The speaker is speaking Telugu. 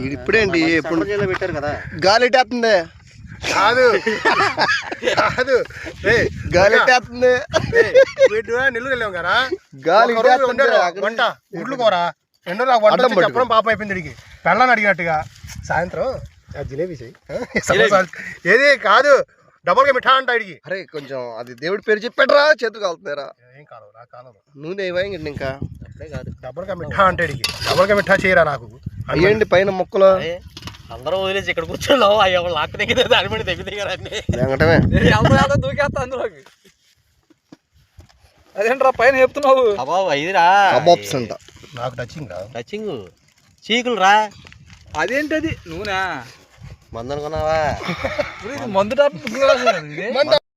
ఇప్పుడేంటి ఎప్పుడు పెట్టారు కదా గాలి ఎట్టేస్తుంది కాదు కాదు గాలి ఎట్టేస్తుంది నిల్లు వెళ్ళాం కదా గాలి వంట గుడ్లు కూర ఎండో నాకు వంట చెప్పడం పాపం అయిపోయింది ఇడికి పెళ్ళని అడిగినట్టుగా సాయంత్రం జిలేబీ ఏది కాదు డబల్గా మిఠా అంట ఇడికి. అరే కొంచెం అది దేవుడి పేరు చెప్పాడరా చేతులు కాలుతున్నారా ఏం కాదు నా కాలం నూనె ఇవ్వండి ఇంకా అప్పుడే కాదు డబల్గా మిఠా అంటే ఇడికి డబల్గా మిఠా చేయరా నాకు అయ్యండి పైన మొక్కలు అందరూ వదిలేసి ఇక్కడ కూర్చున్నావు అయ్యో లాక్ దగ్గర దాని మీద దగ్గర దిగారని వెంకటమే దూకేస్తా అందులోకి. అదేంట్రా పైన చెప్తున్నావు అబాబు ఇదిరా కబాబ్స్ అంట. నాకు టచింగ్ రా టచింగ్ చీకులు రా. అదేంటది నూనె మందు అనుకున్నావా మందు టాప్